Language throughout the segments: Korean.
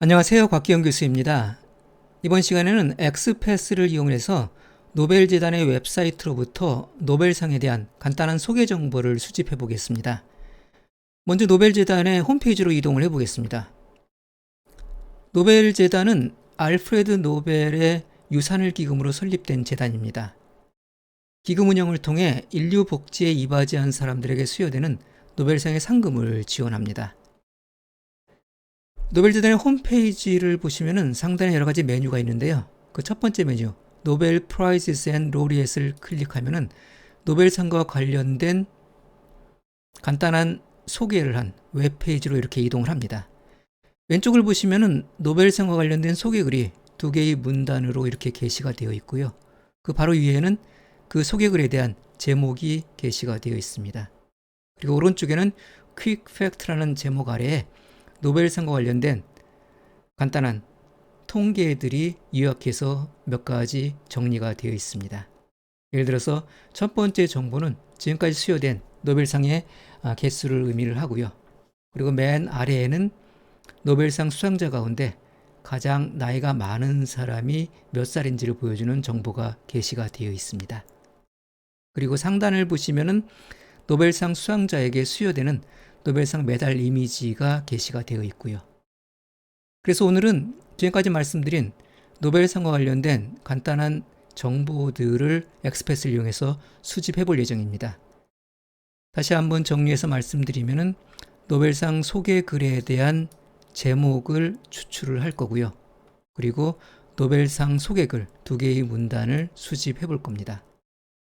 안녕하세요. 곽기영 교수입니다. 이번 시간에는 엑스패스를 이용해서 노벨재단의 웹사이트로부터 노벨상에 대한 간단한 소개 정보를 수집해 보겠습니다. 먼저 노벨재단의 홈페이지로 이동을 해 보겠습니다. 노벨재단은 알프레드 노벨의 유산을 기금으로 설립된 재단입니다. 기금 운영을 통해 인류 복지에 이바지한 사람들에게 수여되는 노벨상의 상금을 지원합니다. 노벨재단의 홈페이지를 보시면 상단에 여러 가지 메뉴가 있는데요. 그 첫 번째 메뉴, 노벨 프라이즈스 앤 로리엣을 클릭하면 노벨상과 관련된 간단한 소개를 한 웹페이지로 이렇게 이동을 합니다. 왼쪽을 보시면 노벨상과 관련된 소개글이 두 개의 문단으로 이렇게 게시가 되어 있고요. 그 바로 위에는 그 소개글에 대한 제목이 게시가 되어 있습니다. 그리고 오른쪽에는 퀵 팩트라는 제목 아래에 노벨상과 관련된 간단한 통계들이 요약해서 몇 가지 정리가 되어 있습니다. 예를 들어서 첫 번째 정보는 지금까지 수여된 노벨상의 개수를 의미를 하고요. 그리고 맨 아래에는 노벨상 수상자 가운데 가장 나이가 많은 사람이 몇 살인지를 보여주는 정보가 게시가 되어 있습니다. 그리고 상단을 보시면은 노벨상 수상자에게 수여되는 노벨상 메달 이미지가 게시가 되어 있고요. 그래서 오늘은 지금까지 말씀드린 노벨상과 관련된 간단한 정보들을 엑스패스를 이용해서 수집해 볼 예정입니다. 다시 한번 정리해서 말씀드리면은 노벨상 소개 글에 대한 제목을 추출을 할 거고요. 그리고 노벨상 소개글 두 개의 문단을 수집해 볼 겁니다.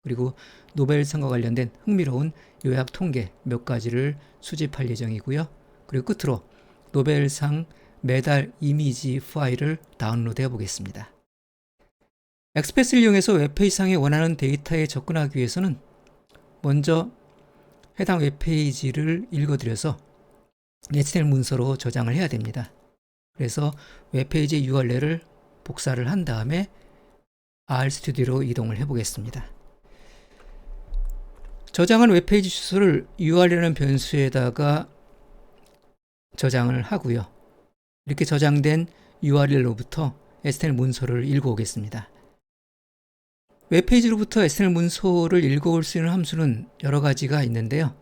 그리고 노벨상과 관련된 흥미로운 요약 통계 몇 가지를 수집할 예정이고요. 그리고 끝으로 노벨상 메달 이미지 파일을 다운로드해 보겠습니다. 엑스패스를 이용해서 웹페이지상에 원하는 데이터에 접근하기 위해서는 먼저 해당 웹페이지를 읽어드려서 HTML 문서로 저장을 해야 됩니다. 그래서 웹페이지 URL을 복사를 한 다음에 RStudi오로 이동을 해 보겠습니다. 저장한 웹페이지 주소를 URL이라는 변수에다가 저장을 하고요. 이렇게 저장된 URL로부터 HTML 문서를 읽어오겠습니다. 웹페이지로부터 HTML 문서를 읽어올 수 있는 함수는 여러 가지가 있는데요.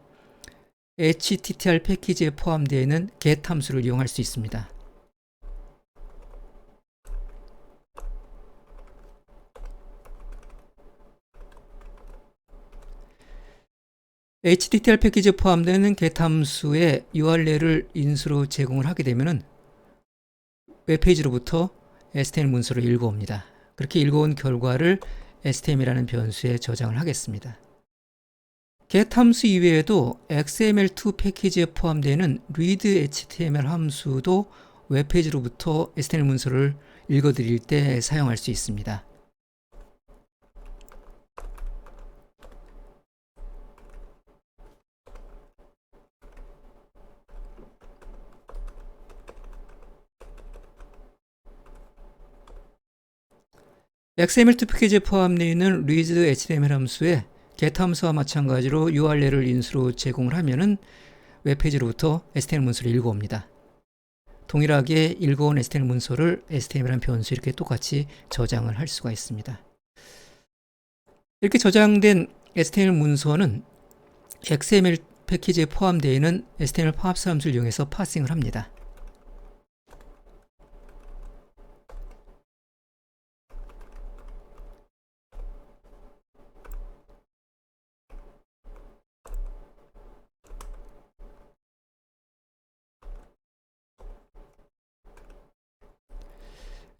HTTR 패키지에 포함되어 있는 get 함수를 이용할 수 있습니다. HTTR 패키지에 포함되는 get 함수의 URL을 인수로 제공을 하게 되면 웹페이지로부터 HTML 문서를 읽어옵니다. 그렇게 읽어온 결과를 HTML이라는 변수에 저장을 하겠습니다. get 함수 이외에도 XML2 패키지에 포함되는 read HTML 함수도 웹페이지로부터 HTML 문서를 읽어드릴 때 사용할 수 있습니다. XML2 패키지에 포함되어 있는 read HTML 함수에 get 함수와 마찬가지로 URL을 인수로 제공을 하면은 웹페이지로부터 HTML 문서를 읽어옵니다. 동일하게 읽어온 HTML 문서를 HTML이라는 변수 이렇게 똑같이 저장을 할 수가 있습니다. 이렇게 저장된 HTML 문서는 XML 패키지에 포함되어 있는 HTML 파스 함수를 이용해서 파싱을 합니다.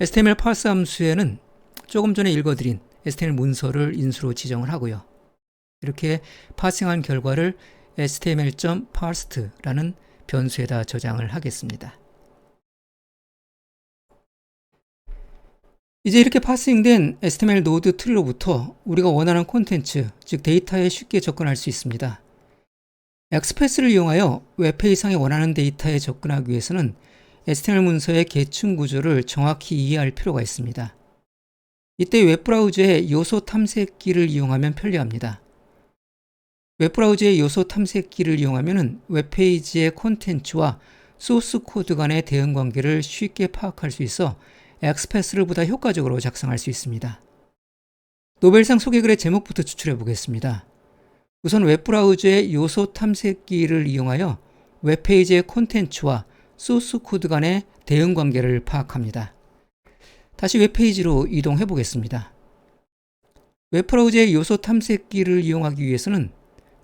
HTML parse 함수에는 조금 전에 읽어드린 HTML 문서를 인수로 지정을 하고요. 이렇게 파싱한 결과를 html.parsed라는 변수에다 저장을 하겠습니다. 이제 이렇게 파싱된 HTML 노드 트리로부터 우리가 원하는 콘텐츠, 즉 데이터에 쉽게 접근할 수 있습니다. 엑스패스를 이용하여 웹페이지상에 원하는 데이터에 접근하기 위해서는 HTML 문서의 계층 구조를 정확히 이해할 필요가 있습니다. 이때 웹브라우저의 요소 탐색기를 이용하면 편리합니다. 웹브라우저의 요소 탐색기를 이용하면 웹페이지의 콘텐츠와 소스 코드 간의 대응 관계를 쉽게 파악할 수 있어 엑스패스를 보다 효과적으로 작성할 수 있습니다. 노벨상 소개글의 제목부터 추출해 보겠습니다. 우선 웹브라우저의 요소 탐색기를 이용하여 웹페이지의 콘텐츠와 소스 코드 간의 대응 관계를 파악합니다. 다시 웹페이지로 이동해 보겠습니다. 웹브라우저의 요소 탐색기를 이용하기 위해서는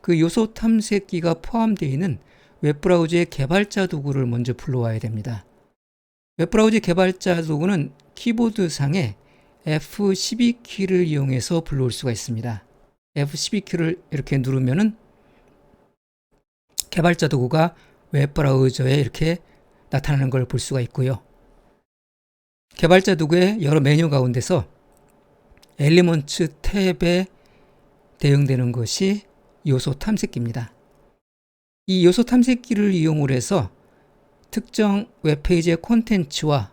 그 요소 탐색기가 포함되어 있는 웹브라우저의 개발자 도구를 먼저 불러와야 됩니다. 웹브라우저 개발자 도구는 키보드상의 F12키를 이용해서 불러올 수가 있습니다. F12키를 이렇게 누르면은 개발자 도구가 웹브라우저에 이렇게 나타나는 걸 볼 수가 있고요. 개발자 도구의 여러 메뉴 가운데서 엘리먼트 탭에 대응되는 것이 요소 탐색기입니다. 이 요소 탐색기를 이용을 해서 특정 웹페이지의 콘텐츠와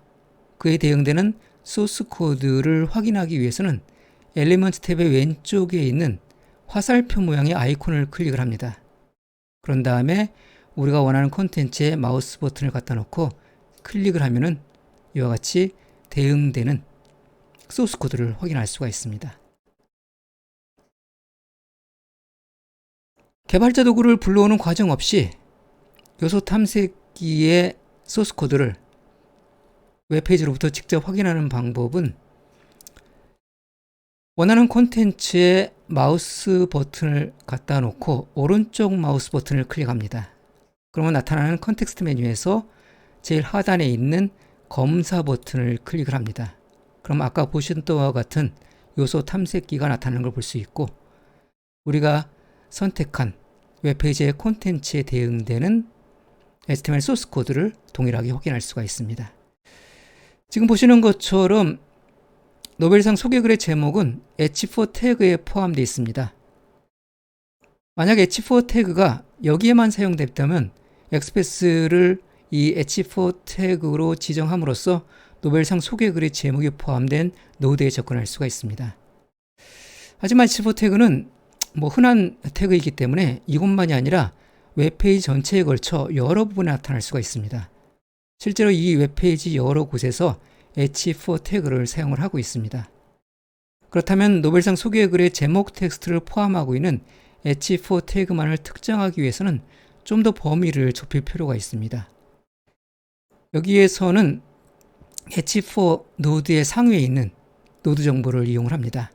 그에 대응되는 소스 코드를 확인하기 위해서는 엘리먼트 탭의 왼쪽에 있는 화살표 모양의 아이콘을 클릭을 합니다. 그런 다음에 우리가 원하는 콘텐츠에 마우스 버튼을 갖다 놓고 클릭을 하면은 이와 같이 대응되는 소스 코드를 확인할 수가 있습니다. 개발자 도구를 불러오는 과정 없이 요소 탐색기의 소스 코드를 웹페이지로부터 직접 확인하는 방법은 원하는 콘텐츠에 마우스 버튼을 갖다 놓고 오른쪽 마우스 버튼을 클릭합니다. 그러면 나타나는 컨텍스트 메뉴에서 제일 하단에 있는 검사 버튼을 클릭을 합니다. 그럼 아까 보신 바와 같은 요소 탐색기가 나타나는 걸 볼 수 있고 우리가 선택한 웹페이지의 콘텐츠에 대응되는 HTML 소스 코드를 동일하게 확인할 수가 있습니다. 지금 보시는 것처럼 노벨상 소개글의 제목은 H4 태그에 포함되어 있습니다. 만약 H4 태그가 여기에만 사용됐다면 엑스패스를 이 H4 태그로 지정함으로써 노벨상 소개글의 제목이 포함된 노드에 접근할 수가 있습니다. 하지만 H4 태그는 흔한 태그이기 때문에 이곳만이 아니라 웹페이지 전체에 걸쳐 여러 부분에 나타날 수가 있습니다. 실제로 이 웹페이지 여러 곳에서 H4 태그를 사용을 하고 있습니다. 그렇다면 노벨상 소개글의 제목 텍스트를 포함하고 있는 H4 태그만을 특정하기 위해서는 좀 더 범위를 좁힐 필요가 있습니다. 여기에서는 H4 노드의 상위에 있는 노드 정보를 이용을 합니다.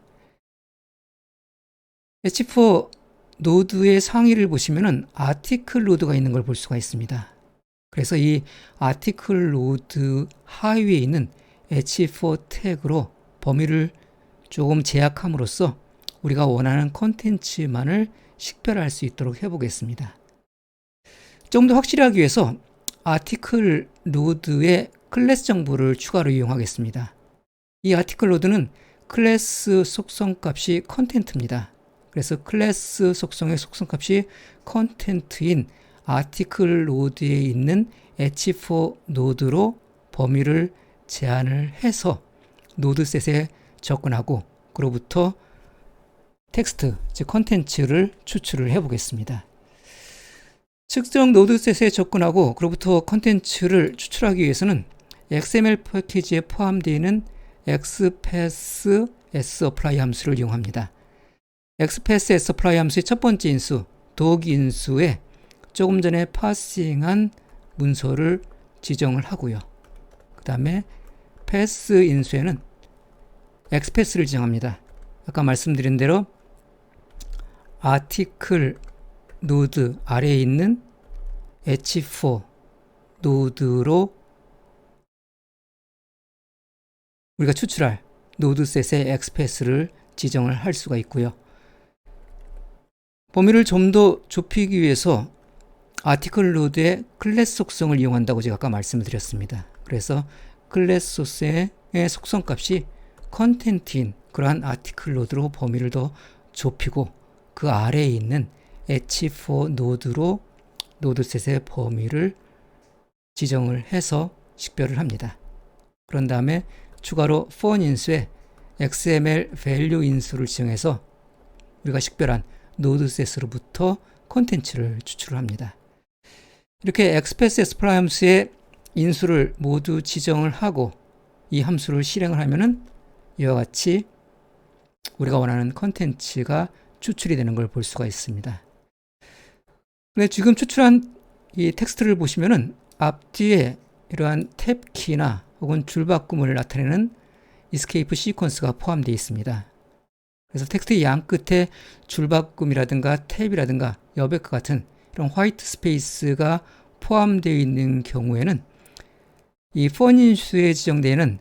H4 노드의 상위를 보시면은 아티클 노드가 있는 걸 볼 수가 있습니다. 그래서 이 아티클 노드 하위에 있는 H4 태그로 범위를 조금 제약함으로써 우리가 원하는 콘텐츠만을 식별할 수 있도록 해보겠습니다. 좀 더 확실히 하기 위해서 아티클 노드의 클래스 정보를 추가로 이용하겠습니다. 이 아티클 노드는 클래스 속성값이 컨텐트입니다. 그래서 클래스 속성의 속성값이 컨텐트인 아티클 노드에 있는 H4 노드로 범위를 제한을 해서 노드셋에 접근하고 그로부터 텍스트, 즉 컨텐츠를 추출을 해보겠습니다. 특정 노드셋에 접근하고 그로부터 컨텐츠를 추출하기 위해서는 XML 패키지에 포함되어 있는 XPath sapply 함수를 이용합니다. XPath sapply 함수의 첫 번째 인수, 도기 인수에 조금 전에 파싱한 문서를 지정을 하고요. 그 다음에 path 인수에는 XPath를 지정합니다. 아까 말씀드린 대로 아티클 노드 아래에 있는 H4 노드로 우리가 추출할 노드셋의 XPath를 지정을 할 수가 있고요. 범위를 좀 더 좁히기 위해서 아티클 노드의 클래스 속성을 이용한다고 제가 아까 말씀을 드렸습니다. 그래서 클래스 소스의 속성값이 컨텐트인 그러한 아티클 노드로 범위를 더 좁히고 그 아래에 있는 H4 노드로 노드셋의 범위를 지정을 해서 식별을 합니다. 그런 다음에 추가로 for 인수에 XML value 인수를 지정해서 우리가 식별한 노드셋으로부터 콘텐츠를 추출을 합니다. 이렇게 XPath S플라이 함수의 인수를 모두 지정을 하고 이 함수를 실행을 하면은 이와 같이 우리가 원하는 컨텐츠가 추출이 되는 걸 볼 수가 있습니다. 근데 지금 추출한 이 텍스트를 보시면은 앞뒤에 이러한 탭 키나 혹은 줄바꿈을 나타내는 escape 시퀀스가 포함되어 있습니다. 그래서 텍스트의 양 끝에 줄바꿈이라든가 탭이라든가 여백과 같은 이런 화이트 스페이스가 포함되어 있는 경우에는 이 펀인수에 지정되는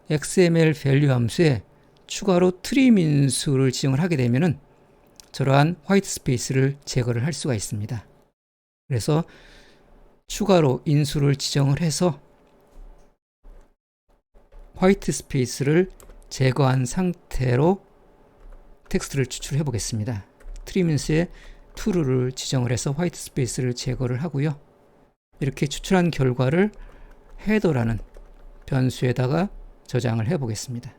XML 밸류 함수에 추가로 트림 인수를 지정을 하게 되면은 저러한 화이트 스페이스를 제거를 할 수가 있습니다. 그래서 추가로 인수를 지정을 해서 화이트 스페이스를 제거한 상태로 텍스트를 추출해 보겠습니다. 트림 인수에 true를 지정을 해서 화이트 스페이스를 제거를 하고요. 이렇게 추출한 결과를 헤더라는 변수에다가 저장을 해 보겠습니다.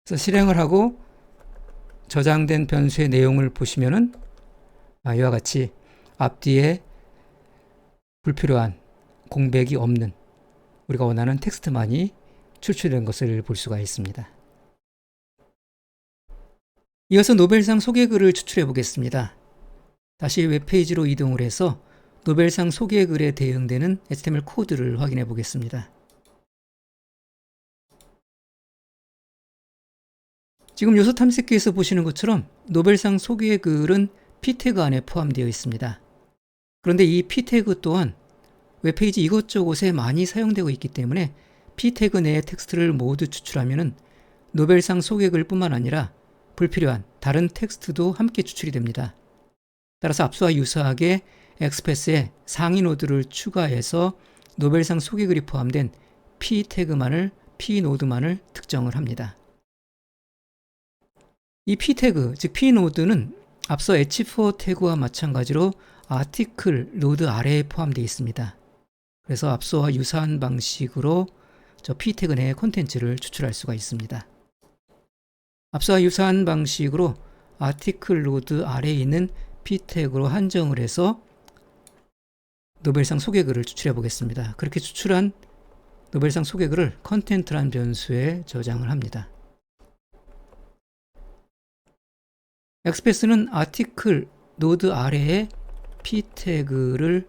그래서 실행을 하고 저장된 변수의 내용을 보시면은 이와 같이 앞뒤에 불필요한 공백이 없는 우리가 원하는 텍스트만이 추출된 것을 볼 수가 있습니다. 이어서 노벨상 소개글을 추출해 보겠습니다. 다시 웹페이지로 이동을 해서 노벨상 소개글에 대응되는 HTML 코드를 확인해 보겠습니다. 지금 요소 탐색기에서 보시는 것처럼 노벨상 소개글은 p-태그 안에 포함되어 있습니다. 그런데 이 p-태그 또한 웹페이지 이것저것에 많이 사용되고 있기 때문에 p-태그 내의 텍스트를 모두 추출하면 노벨상 소개글 뿐만 아니라 불필요한 다른 텍스트도 함께 추출이 됩니다. 따라서 앞서와 유사하게 XPath에 상위 노드를 추가해서 노벨상 소개글이 포함된 p-태그만을 p-노드만을 특정을 합니다. 이 p-태그, 즉 p-노드는 앞서 h4 태그와 마찬가지로 아티클 노드 아래에 포함되어 있습니다. 그래서 앞서와 유사한 방식으로 저 p-태그 내의 콘텐츠를 추출할 수가 있습니다. 앞서와 유사한 방식으로 아티클 노드 아래에 있는 p-태그로 한정을 해서 노벨상 소개글을 추출해 보겠습니다. 그렇게 추출한 노벨상 소개글을 컨텐트란 변수에 저장을 합니다. XPath는 아티클 노드 아래에 p-태그를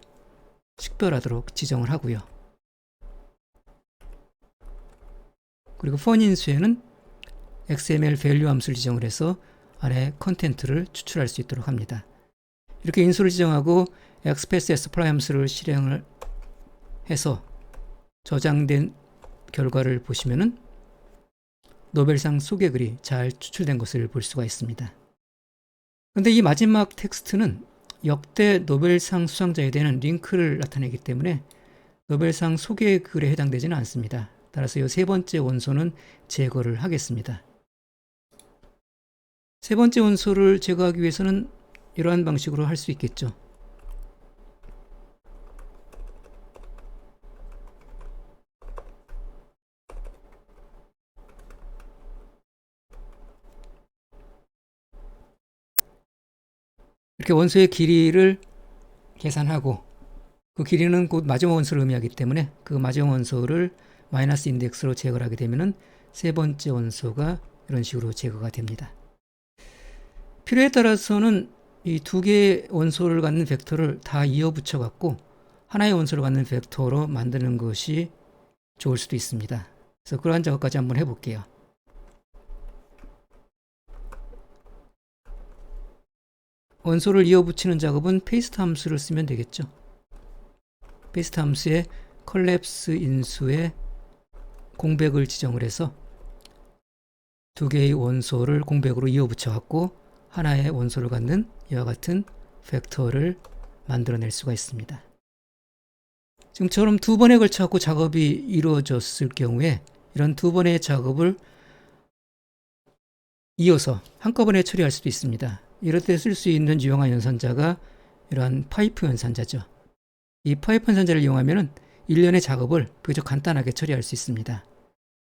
식별하도록 지정을 하고요. 그리고 펀인수에는 XML 밸류 함수를 지정을 해서 안에 컨텐트를 추출할 수 있도록 합니다. 이렇게 인수를 지정하고 XPath S플라이 함수를 실행을 해서 저장된 결과를 보시면은 노벨상 소개글이 잘 추출된 것을 볼 수가 있습니다. 그런데 이 마지막 텍스트는 역대 노벨상 수상자에 대한 링크를 나타내기 때문에 노벨상 소개글에 해당되지는 않습니다. 따라서 이 세 번째 원소는 제거를 하겠습니다. 세 번째 원소를 제거하기 위해서는 이러한 방식으로 할 수 있겠죠. 이렇게 원소의 길이를 계산하고 그 길이는 곧 마지막 원소를 의미하기 때문에 그 마지막 원소를 마이너스 인덱스로 제거를 하게 되면 세 번째 원소가 이런 식으로 제거가 됩니다. 필요에 따라서는 이 두 개의 원소를 갖는 벡터를 다 이어 붙여 갖고 하나의 원소를 갖는 벡터로 만드는 것이 좋을 수도 있습니다. 그래서 그러한 작업까지 한번 해볼게요. 원소를 이어 붙이는 작업은 페이스트 함수를 쓰면 되겠죠. 페이스트 함수에 컬랩스 인수에 공백을 지정을 해서 두 개의 원소를 공백으로 이어 붙여 갖고 하나의 원소를 갖는 이와 같은 벡터를 만들어낼 수가 있습니다. 지금처럼 두 번에 걸쳐 갖고 작업이 이루어졌을 경우에 이런 두 번의 작업을 이어서 한꺼번에 처리할 수도 있습니다. 이럴 때 쓸 수 있는 유용한 연산자가 이러한 파이프 연산자죠. 이 파이프 연산자를 이용하면 일련의 작업을 비교적 간단하게 처리할 수 있습니다.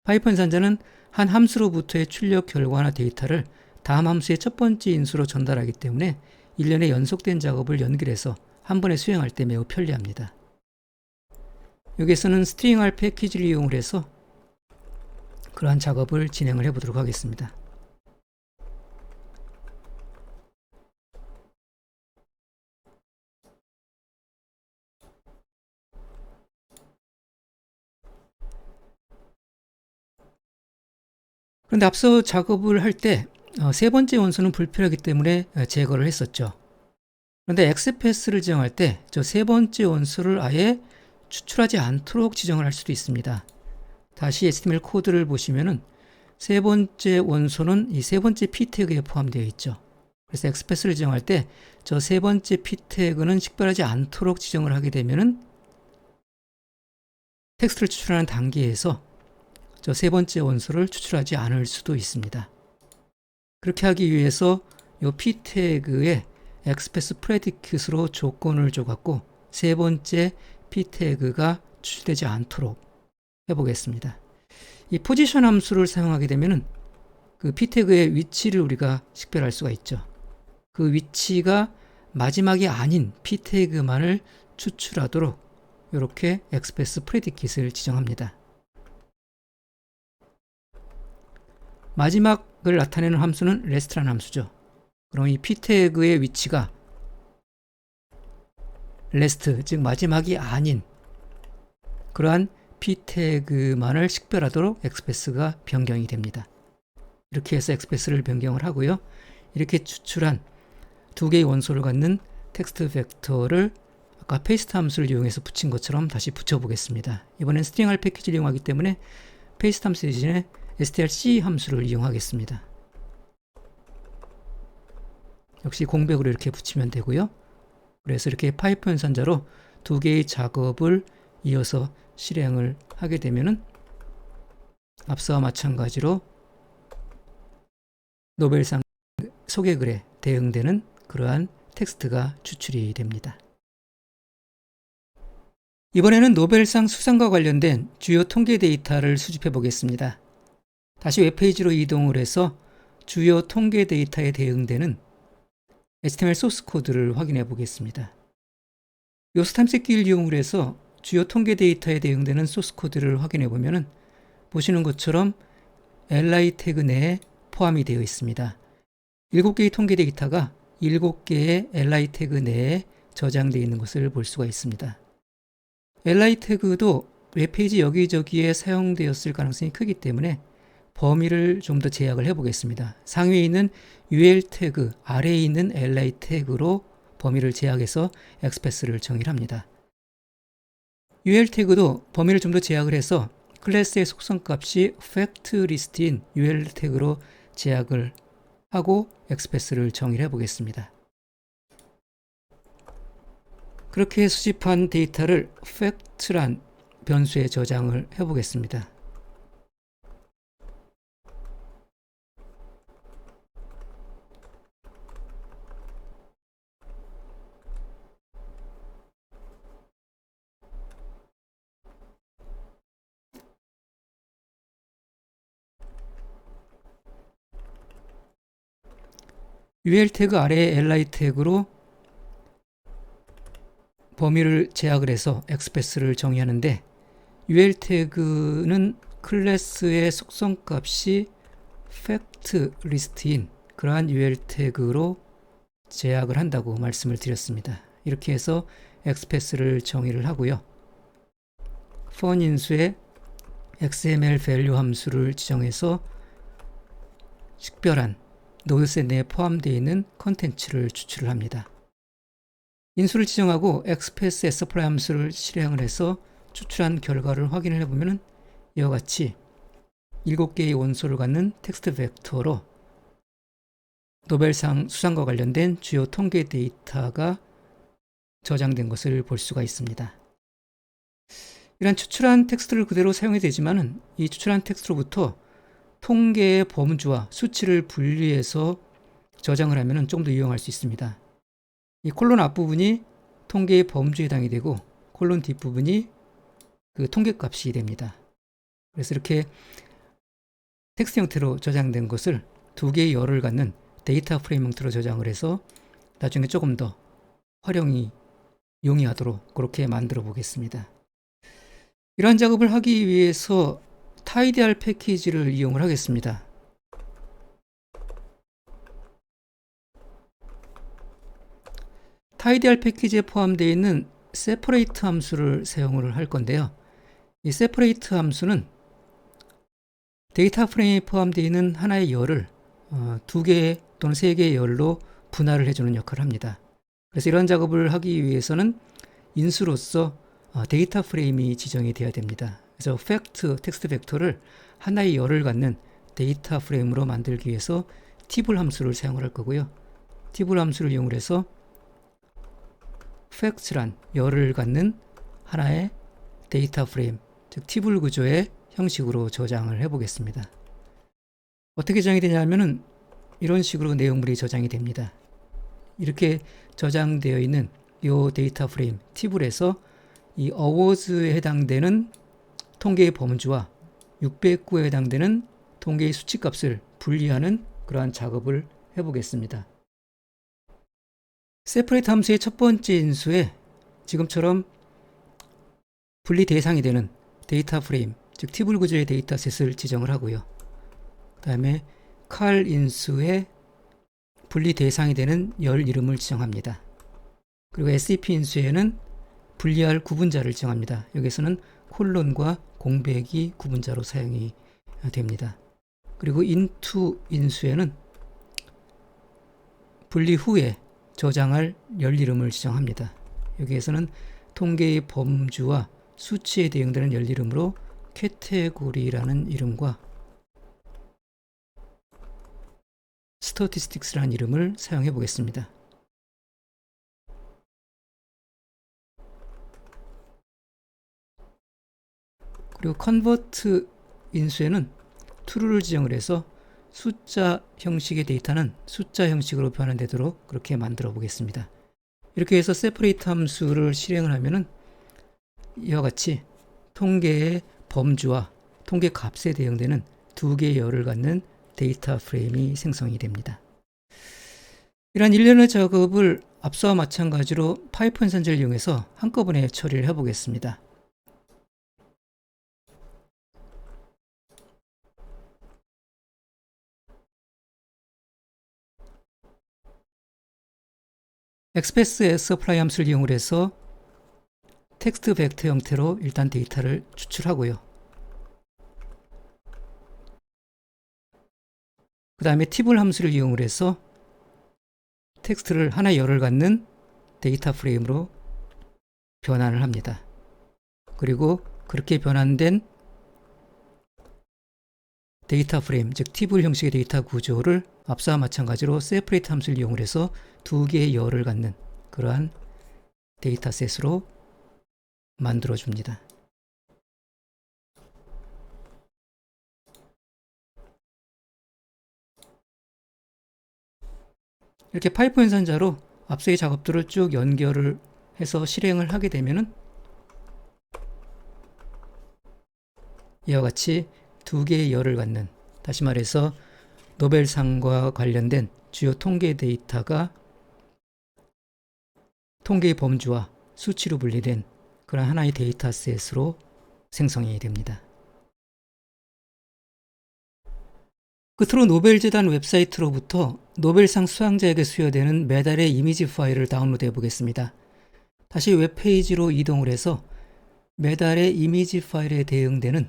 파이프 연산자는 한 함수로부터의 출력 결과나 데이터를 다음 함수의 첫 번째 인수로 전달하기 때문에 일련의 연속된 작업을 연결해서 한 번에 수행할 때 매우 편리합니다. 여기에서는 stringr 패키지를 이용해서 그러한 작업을 진행을 해보도록 하겠습니다. 그런데 앞서 작업을 할 때 세 번째 원소는 불필요하기 때문에 제거를 했었죠. 그런데 XPath를 지정할 때 저 세 번째 원소를 아예 추출하지 않도록 지정을 할 수도 있습니다. 다시 HTML 코드를 보시면은 세 번째 원소는 이 세 번째 p 태그에 포함되어 있죠. 그래서 XPath를 지정할 때 저 세 번째 p 태그는 식별하지 않도록 지정을 하게 되면은 텍스트를 추출하는 단계에서 저 세 번째 원소를 추출하지 않을 수도 있습니다. 그렇게 하기 위해서 이 p 태그에 XPath 프레디킷으로 조건을 줘갖고 세 번째 p 태그가 추출되지 않도록 해보겠습니다. 이 포지션 함수를 사용하게 되면은 그 p 태그의 위치를 우리가 식별할 수가 있죠. 그 위치가 마지막이 아닌 p 태그만을 추출하도록 이렇게 XPath 프레디킷을 지정합니다. 마지막을 나타내는 함수는 rest라는 함수죠. 그럼 이 p 태그의 위치가 rest, 즉 마지막이 아닌 그러한 p 태그만을 식별하도록 XPath가 변경이 됩니다. 이렇게 해서 XPath를 변경을 하고요. 이렇게 추출한 두 개의 원소를 갖는 텍스트 벡터를 아까 paste 함수를 이용해서 붙인 것처럼 다시 붙여보겠습니다. 이번엔 stringr 패키지를 이용하기 때문에 paste 함수 대신에 strc 함수를 이용하겠습니다. 역시 공백으로 이렇게 붙이면 되고요. 그래서 이렇게 파이프 연산자로 두 개의 작업을 이어서 실행을 하게 되면은 앞서와 마찬가지로 노벨상 소개글에 대응되는 그러한 텍스트가 추출이 됩니다. 이번에는 노벨상 수상과 관련된 주요 통계 데이터를 수집해 보겠습니다. 다시 웹페이지로 이동을 해서 주요 통계 데이터에 대응되는 HTML 소스 코드를 확인해 보겠습니다. 요스 탐색기를 이용을 해서 주요 통계 데이터에 대응되는 소스 코드를 확인해 보면은 보시는 것처럼 li 태그 내에 포함이 되어 있습니다. 7개의 통계 데이터가 7개의 li 태그 내에 저장되어 있는 것을 볼 수가 있습니다. li 태그도 웹페이지 여기저기에 사용되었을 가능성이 크기 때문에 범위를 좀 더 제약을 해보겠습니다. 상위에 있는 ul 태그, 아래에 있는 li 태그로 범위를 제약해서 XPath를 정의를 합니다. ul 태그도 범위를 좀 더 제약을 해서 클래스의 속성값이 fact list인 ul 태그로 제약을 하고 XPath를 정의를 해보겠습니다. 그렇게 수집한 데이터를 fact란 변수에 저장을 해보겠습니다. ul 태그 아래에 li 태그로 범위를 제약을 해서 XPath를 정의하는데 ul 태그는 클래스의 속성값이 fact list인 그러한 ul 태그로 제약을 한다고 말씀을 드렸습니다. 이렇게 해서 XPath를 정의를 하고요. fun 인수에 xml value 함수를 지정해서 식별한 노드셋 내에 포함되어 있는 컨텐츠를 추출을 합니다. 인수를 지정하고 XPath sapply 함수를 실행을 해서 추출한 결과를 확인을 해보면 이와 같이 7개의 원소를 갖는 텍스트 벡터로 노벨상 수상과 관련된 주요 통계 데이터가 저장된 것을 볼 수가 있습니다. 이런 추출한 텍스트를 그대로 사용해도 되지만 이 추출한 텍스트로부터 통계의 범주와 수치를 분리해서 저장을 하면 좀 더 유용할 수 있습니다. 이 콜론 앞부분이 통계의 범주에 해당이 되고 콜론 뒷부분이 그 통계값이 됩니다. 그래서 이렇게 텍스트 형태로 저장된 것을 두 개의 열을 갖는 데이터 프레임 형태로 저장을 해서 나중에 조금 더 활용이 용이하도록 그렇게 만들어 보겠습니다. 이러한 작업을 하기 위해서 tidyr 패키지를 이용을 하겠습니다. tidyr 패키지에 포함되어 있는 separate 함수를 사용을 할 건데요. 이 separate 함수는 데이터 프레임에 포함되어 있는 하나의 열을 두 개 또는 세 개의 열로 분할을 해주는 역할을 합니다. 그래서 이런 작업을 하기 위해서는 인수로서 데이터 프레임이 지정이 되어야 됩니다. 그래서 fact 텍스트 벡터를 하나의 열을 갖는 데이터 프레임으로 만들기 위해서 tibble 함수를 사용을 할 거고요. tibble 함수를 이용해서 fact란 열을 갖는 하나의 데이터 프레임, 즉 tibble 구조의 형식으로 저장을 해보겠습니다. 어떻게 저장이 되냐면은 이런 식으로 내용물이 저장이 됩니다. 이렇게 저장되어 있는 이 데이터 프레임 tible에서 이 awards에 해당되는 통계의 범주와 609에 해당되는 통계의 수치값을 분리하는 그러한 작업을 해보겠습니다. separate 함수의 첫 번째 인수에 지금처럼 분리 대상이 되는 데이터 프레임, 즉 tibble 구조의 데이터셋을 지정을 하고요. 그 다음에 cal 인수에 분리 대상이 되는 열 이름을 지정합니다. 그리고 SEP 인수에는 분리할 구분자를 지정합니다. 여기서는 콜론과 공백이 구분자로 사용이 됩니다. 그리고 into 인수에는 분리 후에 저장할 열 이름을 지정합니다. 여기에서는 통계의 범주와 수치에 대응되는 열 이름으로 category라는 이름과 statistics라는 이름을 사용해 보겠습니다. 그리고 convert 인수에는 true를 지정을 해서 숫자 형식의 데이터는 숫자 형식으로 변환되도록 그렇게 만들어 보겠습니다. 이렇게 해서 separate 함수를 실행을 하면은 이와 같이 통계의 범주와 통계 값에 대응되는 두 개의 열을 갖는 데이터 프레임이 생성이 됩니다. 이러한 일련의 작업을 앞서와 마찬가지로 파이썬 선제를 이용해서 한꺼번에 처리를 해보겠습니다. express supply 함수를 이용해서 텍스트 벡터 형태로 일단 데이터를 추출하고요. 그 다음에 tibble 함수를 이용해서 텍스트를 하나의 열을 갖는 데이터 프레임으로 변환을 합니다. 그리고 그렇게 변환된 데이터 프레임, 즉 tibble 형식의 데이터 구조를 앞서와 마찬가지로 separate 함수를 이용해서 두 개의 열을 갖는 그러한 데이터셋으로 만들어 줍니다. 이렇게 파이프 연산자로 앞서의 작업들을 쭉 연결을 해서 실행을 하게 되면은 이와 같이 두 개의 열을 갖는, 다시 말해서 노벨상과 관련된 주요 통계 데이터가 통계의 범주와 수치로 분리된 그런 하나의 데이터셋으로 생성이 됩니다. 끝으로 노벨재단 웹사이트로부터 노벨상 수상자에게 수여되는 매달의 이미지 파일을 다운로드해 보겠습니다. 다시 웹페이지로 이동을 해서 매달의 이미지 파일에 대응되는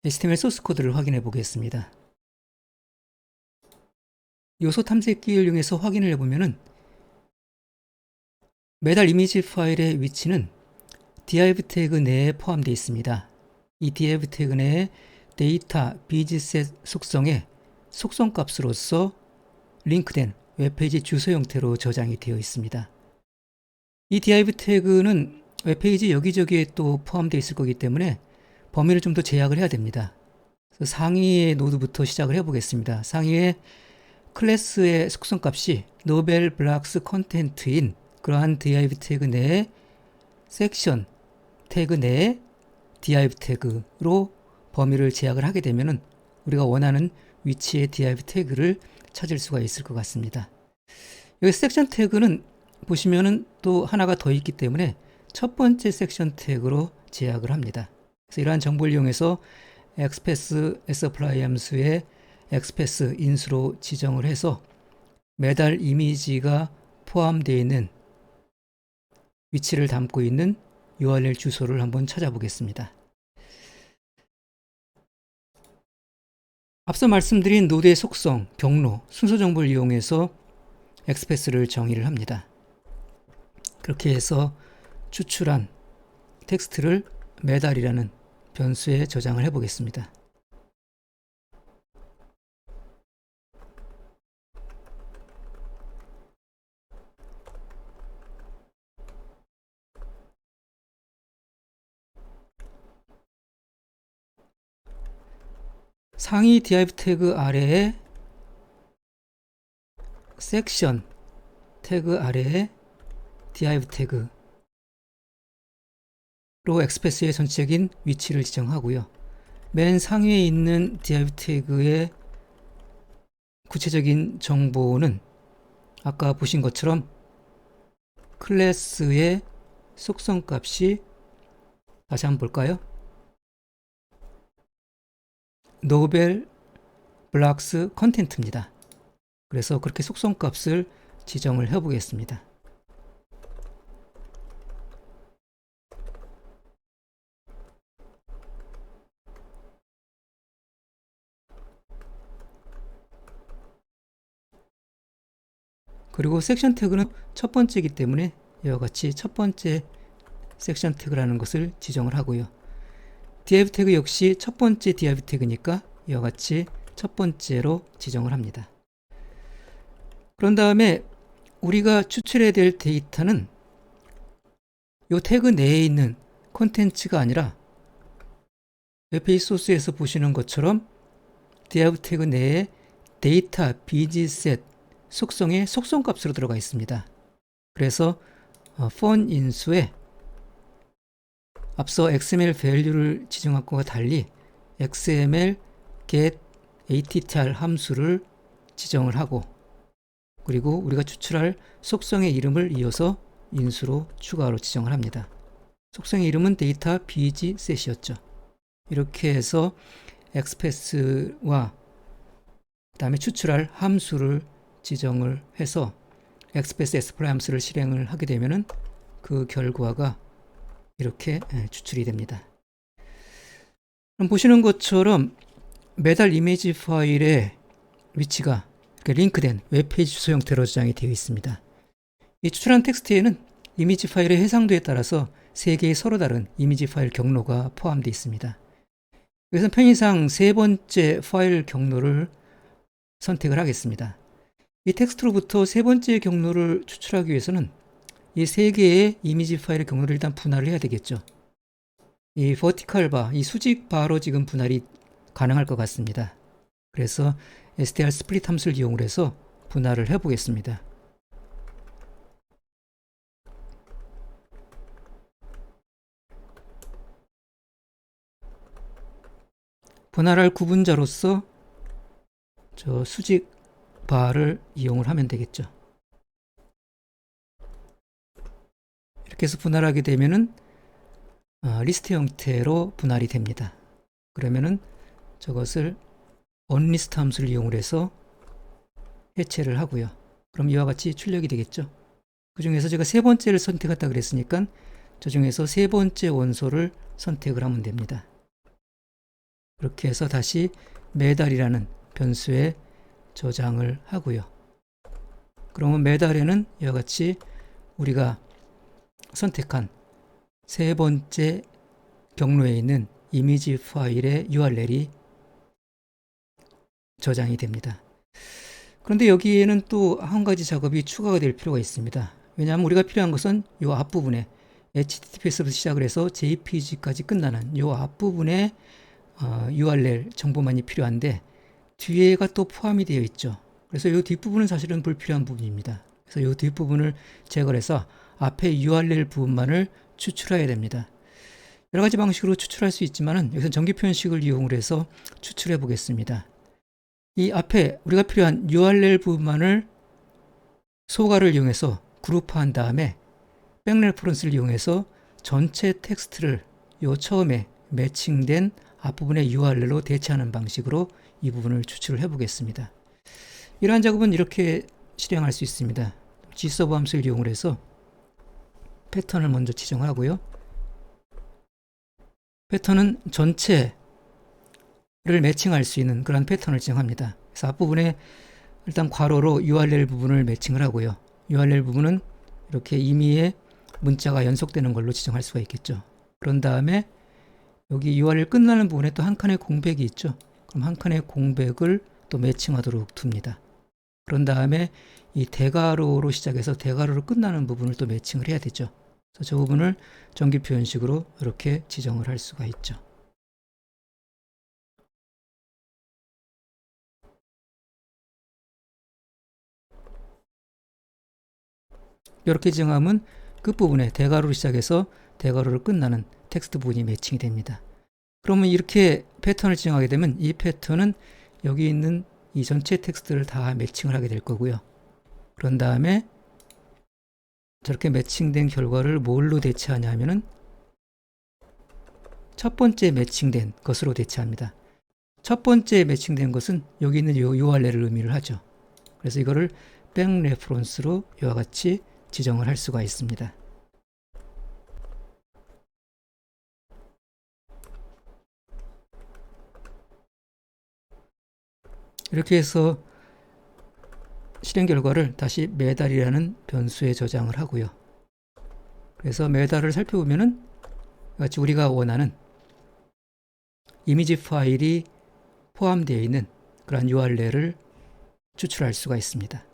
HTML 소스 코드를 확인해 보겠습니다. 요소 탐색기를 이용해서 확인을 해보면은 매달 이미지 파일의 위치는 div 태그 내에 포함되어 있습니다. 이 div 태그 내에 데이터 비즈셋 속성의 속성 값으로서 링크된 웹페이지 주소 형태로 저장이 되어 있습니다. 이 div 태그는 웹페이지 여기저기에 또 포함되어 있을 거기 때문에 범위를 좀 더 제약을 해야 됩니다. 그래서 상위의 노드부터 시작을 해보겠습니다. 상위에 클래스의 속성 값이 노벨 블락스 컨텐트인 그러한 div 태그 내에 섹션 태그 내에 div 태그로 범위를 제약을 하게 되면은 우리가 원하는 위치의 div 태그를 찾을 수가 있을 것 같습니다. 여기 섹션 태그는 보시면은 또 하나가 더 있기 때문에 첫 번째 섹션 태그로 제약을 합니다. 그래서 이러한 정보를 이용해서 xpath sapply 함수의 xpath 인수로 지정을 해서 매달 이미지가 포함되어 있는 위치를 담고 있는 URL 주소를 한번 찾아보겠습니다. 앞서 말씀드린 노드의 속성, 경로, 순서 정보를 이용해서 xpath를 정의를 합니다. 그렇게 해서 추출한 텍스트를 매달이라는 변수에 저장을 해 보겠습니다. 상위 div 태그 아래에 섹션 태그 아래에 div 태그로 xpath의 전체적인 위치를 지정하고요. 맨 상위에 있는 div 태그의 구체적인 정보는 아까 보신 것처럼 클래스의 속성 값이 다시 한번 볼까요? 노벨 블락스 컨텐트입니다. 그래서 그렇게 속성 값을 지정을 해 보겠습니다. 그리고 섹션 태그는 첫 번째이기 때문에 이와 같이 첫 번째 섹션 태그라는 것을 지정을 하고요. div 태그 역시 첫 번째 div 태그니까 이와 같이 첫 번째로 지정을 합니다. 그런 다음에 우리가 추출해야 될 데이터는 이 태그 내에 있는 콘텐츠가 아니라 웹페이지 소스에서 보시는 것처럼 div 태그 내에 데이터 bgset 속성의 속성 값으로 들어가 있습니다. 그래서 font 인수에 앞서 XML value를 지정한 것과 달리 XML get attr 함수를 지정을 하고 그리고 우리가 추출할 속성의 이름을 이어서 인수로 추가로 지정을 합니다. 속성의 이름은 데이터 bgset이었죠. 이렇게 해서 xpath와 그 다음에 추출할 함수를 지정을 해서 xpath sapply 함수를 실행을 하게 되면은 그 결과가 이렇게 추출이 됩니다. 그럼 보시는 것처럼 매달 이미지 파일의 위치가 이렇게 링크된 웹페이지 주소 형태로 저장이 되어 있습니다. 이 추출한 텍스트에는 이미지 파일의 해상도에 따라서 3개의 서로 다른 이미지 파일 경로가 포함되어 있습니다. 여기서 편의상 세 번째 파일 경로를 선택을 하겠습니다. 이 텍스트로부터 세 번째 경로를 추출하기 위해서는 이 세 개의 이미지 파일의 경로를 일단 분할을 해야 되겠죠. 이 vertical bar, 이 수직 바로 지금 분할이 가능할 것 같습니다. 그래서 str split 함수를 이용해서 분할을 해 보겠습니다. 분할할 구분자로서 저 수직 바를 이용을 하면 되겠죠. 이렇게 해서 분할하게 되면은 리스트 형태로 분할이 됩니다. 그러면은 저것을 onList 함수를 이용해서 해체를 하고요. 그럼 이와 같이 출력이 되겠죠. 그 중에서 제가 세 번째를 선택했다 그랬으니까 저 중에서 세 번째 원소를 선택을 하면 됩니다. 그렇게 해서 다시 매달이라는 변수에 저장을 하고요. 그러면 매달에는 이와 같이 우리가 선택한 세 번째 경로에 있는 이미지 파일의 URL이 저장이 됩니다. 그런데 여기에는 또 한 가지 작업이 추가가 될 필요가 있습니다. 왜냐하면 우리가 필요한 것은 이 앞부분에 HTTPS부터 시작을 해서 JPG까지 끝나는 이 앞부분에 URL 정보만이 필요한데 뒤에가 또 포함이 되어 있죠. 그래서 이 뒷부분은 사실은 불필요한 부분입니다. 그래서 이 뒷부분을 제거를 해서 앞에 URL 부분만을 추출해야 됩니다. 여러 가지 방식으로 추출할 수 있지만은 여기서 정기 표현식을 이용을 해서 추출해 보겠습니다. 이 앞에 우리가 필요한 URL 부분만을 소가를 이용해서 그룹화한 다음에 백레퍼런스를 이용해서 전체 텍스트를 요 처음에 매칭된 앞부분의 URL로 대체하는 방식으로 이 부분을 추출을 해 보겠습니다. 이러한 작업은 이렇게 실행할 수 있습니다. G서브 함수를 이용을 해서 패턴을 먼저 지정하고요. 패턴은 전체를 매칭할 수 있는 그런 패턴을 지정합니다. 그래서 앞부분에 일단 괄호로 URL 부분을 매칭을 하고요. URL 부분은 이렇게 임의의 문자가 연속되는 걸로 지정할 수가 있겠죠. 그런 다음에 여기 URL 끝나는 부분에 또 한 칸의 공백이 있죠. 그럼 한 칸의 공백을 또 매칭하도록 둡니다. 그런 다음에 이 대괄호로 시작해서 대괄호로 끝나는 부분을 또 매칭을 해야 되죠. 그래서 저 부분을 정기 표현식으로 이렇게 지정을 할 수가 있죠. 이렇게 지정하면 끝부분에 대괄호로 시작해서 대괄호로 끝나는 텍스트 부분이 매칭이 됩니다. 그러면 이렇게 패턴을 지정하게 되면 이 패턴은 여기 있는 이 전체 텍스트를 다 매칭을 하게 될 거고요. 그런 다음에 저렇게 매칭된 결과를 뭘로 대체하냐 하면은 첫 번째 매칭된 것으로 대체합니다. 첫 번째 매칭된 것은 여기 있는 URL을 의미를 하죠. 그래서 이거를 백 레퍼런스로 이와 같이 지정을 할 수가 있습니다. 이렇게 해서 실행 결과를 다시 매달이라는 변수에 저장을 하고요. 그래서 매달을 살펴보면은 같이 우리가 원하는 이미지 파일이 포함되어 있는 그런 URL을 추출할 수가 있습니다.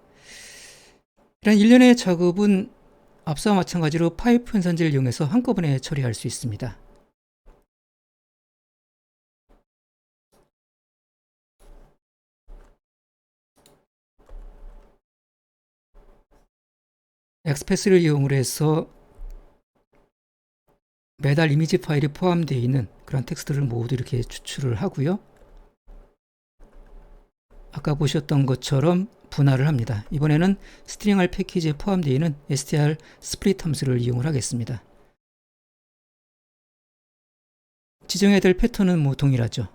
이런 일련의 작업은 앞서와 마찬가지로 파이프 연산지를 이용해서 한꺼번에 처리할 수 있습니다. 엑스패스를 이용을 해서 매달 이미지 파일이 포함되어 있는 그런 텍스트를 모두 이렇게 추출을 하고요. 아까 보셨던 것처럼 분할을 합니다. 이번에는 stringr 패키지에 포함되어 있는 str split 함수를 이용을 하겠습니다. 지정해야 될 패턴은 동일하죠.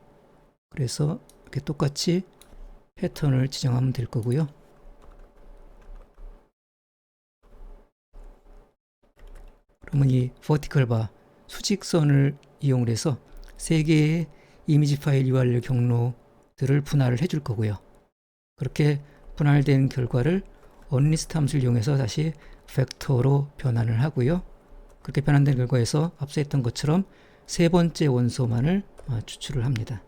그래서 이렇게 똑같이 패턴을 지정하면 될 거고요. 그러면 이 vertical bar 수직선을 이용을 해서 3개의 이미지 파일 URL 경로들을 분할을 해줄 거고요. 그렇게 분할된 결과를 onList 함수를 이용해서 다시 벡터로 변환을 하고요. 그렇게 변환된 결과에서 앞서 했던 것처럼 세 번째 원소만을 추출을 합니다.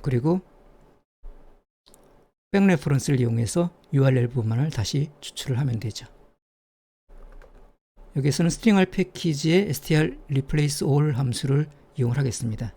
그리고 백레퍼런스를 이용해서 URL 부분만을 다시 추출을 하면 되죠. 여기에서는 stringr 패키지의 str replace all 함수를 이용을 하겠습니다.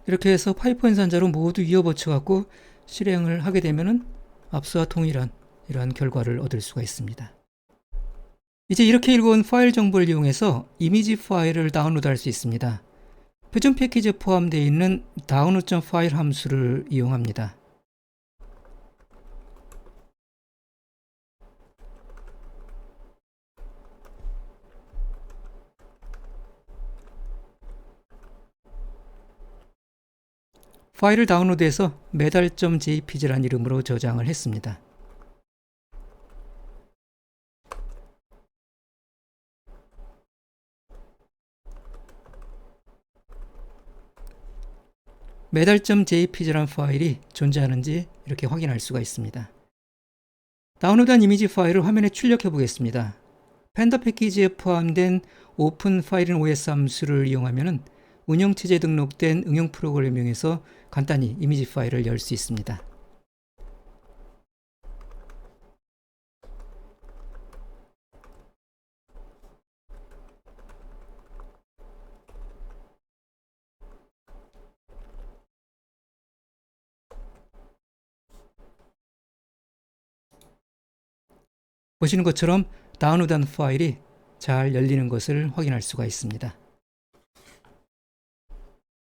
이렇게 해서 파이프 연산자로 모두 이어붙여 갖고 실행을 하게 되면은 앞서와 동일한 이러한 결과를 얻을 수가 있습니다. 이제 이렇게 읽어온 파일 정보를 이용해서 이미지 파일을 다운로드할 수 있습니다. 표준 패키지에 포함되어 있는 download.file 함수를 이용합니다. 파일을 다운로드해서 medal.jpg라는 이름으로 저장을 했습니다. medal.jpg라는 파일이 존재하는지 이렇게 확인할 수가 있습니다. 다운로드한 이미지 파일을 화면에 출력해 보겠습니다. 팬더 패키지에 포함된 오픈 파일인 OS 함수를 이용하면 운영체제에 등록된 응용 프로그램을 이용해서 간단히 이미지 파일을 열 수 있습니다. 보시는 것처럼 다운로드한 파일이 잘 열리는 것을 확인할 수가 있습니다.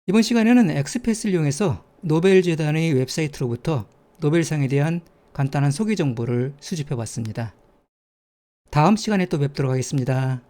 이번 시간에는 엑스패스를 이용해서 노벨재단의 웹사이트로부터 노벨상에 대한 간단한 소개 정보를 수집해 봤습니다. 다음 시간에 또 뵙도록 하겠습니다.